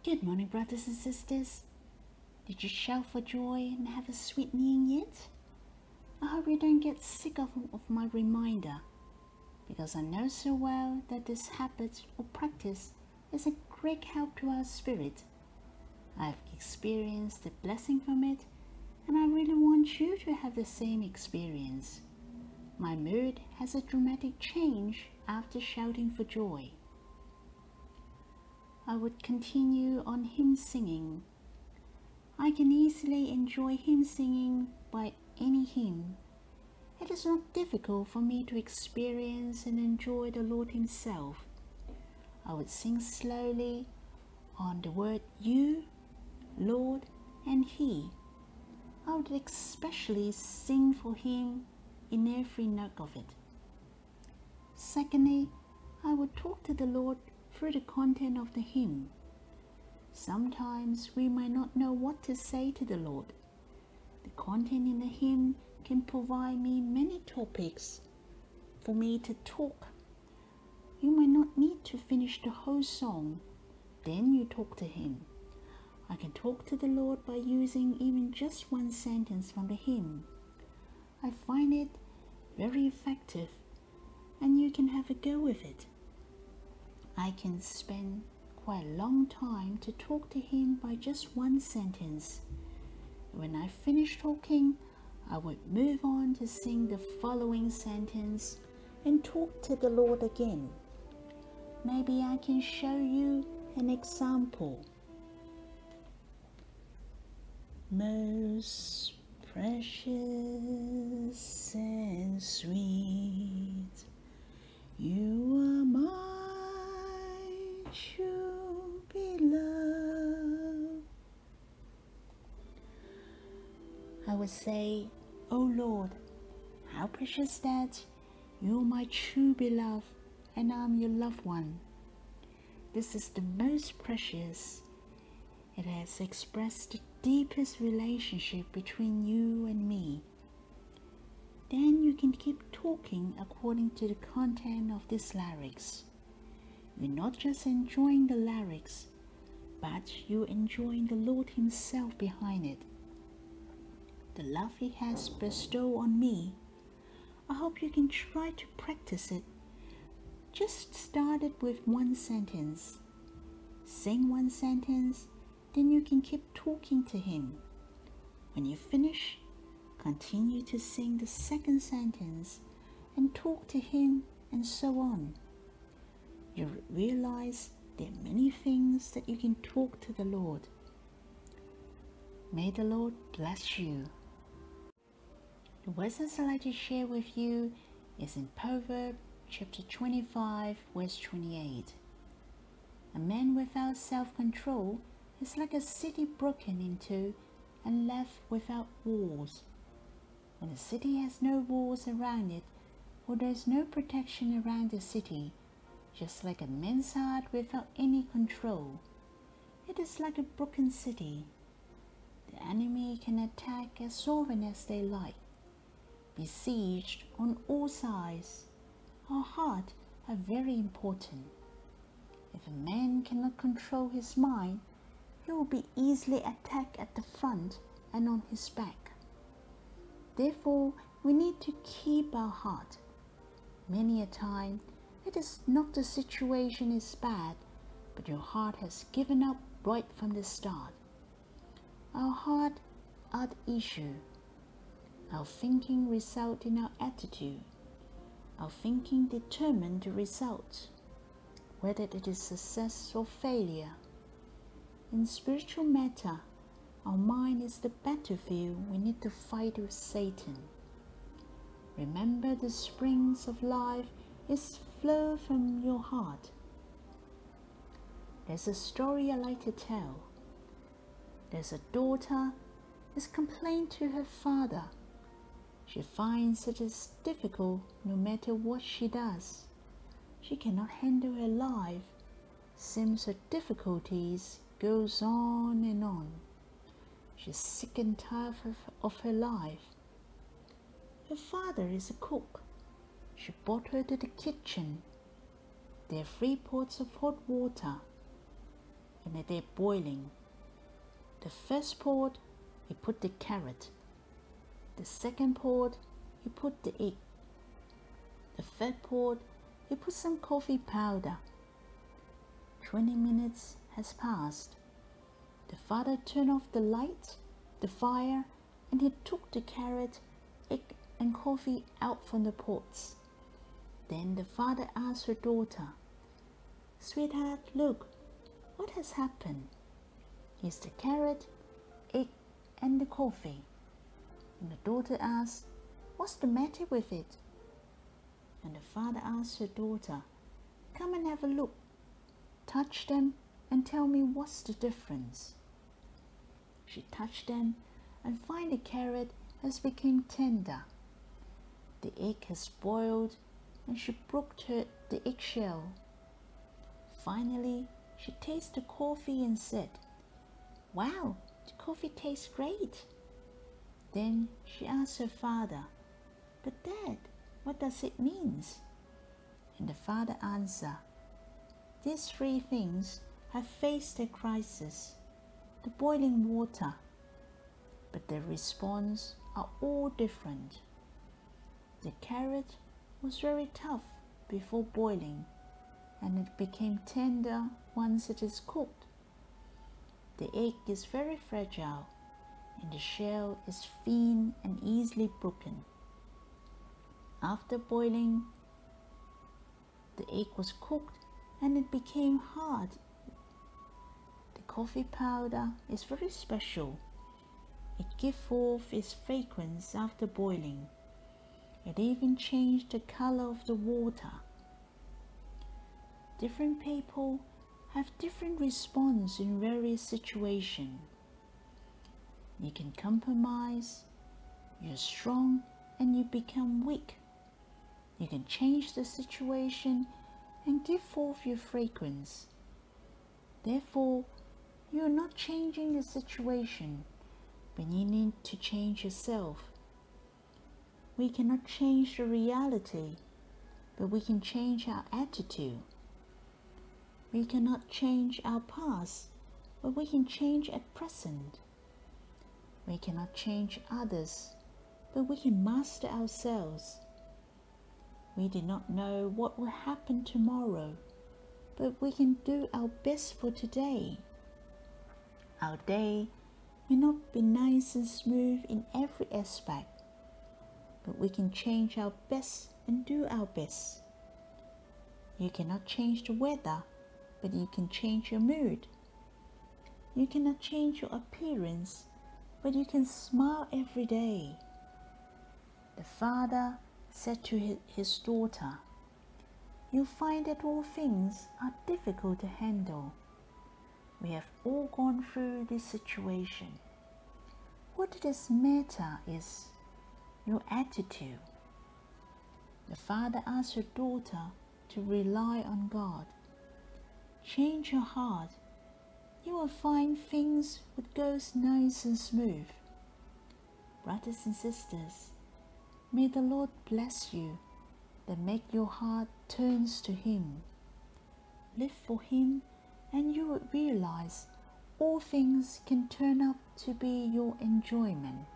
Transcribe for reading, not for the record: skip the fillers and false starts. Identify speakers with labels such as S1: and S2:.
S1: Good morning, brothers and sisters. Did you shout for joy and have a sweet meal yet? I hope you don't get sick of my reminder, because I know so well that this habit or practice is a great help to our spirit. I've experienced the blessing from it, and I really want you to have the same experience. My mood has a dramatic change after shouting for joy. I would continue on hymn singing. I can easily enjoy hymn singing by any hymn. It is not difficult for me to experience and enjoy the Lord Himself. I would sing slowly on the word you, Lord, and He. I would especially sing for Him in every note of it. Secondly, I would talk to the Lord through the content of the hymn. Sometimes we might not know what to say to the Lord. The content in the hymn can provide me many topics for me to talk. You might not need to finish the whole song, then you talk to Him. I can talk to the Lord by using even just one sentence from the hymn. I find it very effective, and you can have a go with it. I can spend quite a long time to talk to Him by just one sentence. When I finish talking, I would move on to sing the following sentence and talk to the Lord again. Maybe I can show you an example. Most precious and sweet, you are my true beloved. I would say, "Oh Lord, how precious that you're my true beloved and I'm your loved one. This is the most precious. It has expressed the deepest relationship between you and me." Then you can keep talking according to the content of these lyrics. You're not just enjoying the lyrics, but you're enjoying the Lord Himself behind it. The love He has bestowed on me. I hope you can try to practice it. Just start it with one sentence. Sing one sentence, then you can keep talking to Him. When you finish, continue to sing the second sentence and talk to Him, and so on. You realize there are many things that you can talk to the Lord. May the Lord bless you. The verses I'd like to share with you is in Proverbs chapter 25, verse 28. A man without self-control is like a city broken into and left without walls. When a city has no walls around it, or there is no protection around the city, just like a man's heart without any control, it is like a broken city. The enemy can attack as often as they like, besieged on all sides. Our hearts are very important. If a man cannot control his mind, he will be easily attacked at the front and on his back. Therefore, we need to keep our heart. Many a time, it is not the situation is bad, but your heart has given up right from the start. Our heart are the issue. Our thinking results in our attitude. Our thinking determines the result, whether it is success or failure. In spiritual matter, our mind is the battlefield we need to fight with Satan. Remember, the springs of life is flow from your heart. There's a story I like to tell. There's a daughter is complained to her father. She finds it is difficult no matter what she does. She cannot handle her life. Seems her difficulties goes on and on. She's sick and tired of her life. Her father is a cook. She brought her to the kitchen. There are 3 pots of hot water. And they're boiling. The first pot, you put the carrot. The second pot, you put the egg. The third pot, you put some coffee powder. 20 minutes has passed. The father turned off the fire, and he took the carrot, egg, and coffee out from the pots. Then the father asked her daughter, "Sweetheart, look, what has happened?" "Here's the carrot, egg, and the coffee." And the daughter asked, "What's the matter with it?" And the father asked her daughter, "Come and have a look. Touch them and tell me what's the difference." She touched them and find the carrot has become tender. The egg has boiled and she broke the eggshell. Finally, she tasted the coffee and said, "Wow, the coffee tastes great." Then she asked her father, "But Dad, what does it mean?" And the father answered, "These three things have faced a crisis, the boiling water, but their response are all different. The carrot was very tough before boiling, and it became tender once it is cooked. The egg is very fragile, and the shell is thin and easily broken. After boiling, the egg was cooked and it became hard. The coffee powder is very special. It gives forth its fragrance after boiling. It even changed the color of the water." Different people have different response in various situations. You can compromise, you're strong, and you become weak. You can change the situation and give forth your fragrance. Therefore, you are not changing the situation, but you need to change yourself. We cannot change the reality, but we can change our attitude. We cannot change our past, but we can change at present. We cannot change others, but we can master ourselves. We do not know what will happen tomorrow, but we can do our best for today. Our day may not be nice and smooth in every aspect, but we can change our best and do our best. You cannot change the weather, but you can change your mood. You cannot change your appearance, but you can smile every day. The father said to his daughter, "You find that all things are difficult to handle. We have all gone through this situation. What does matter is your attitude." The father asked her daughter to rely on God. Change your heart. You will find things would go nice and smooth. Brothers and sisters, may the Lord bless you, that make your heart turns to Him. Live for Him, and you will realize all things can turn out to be your enjoyment.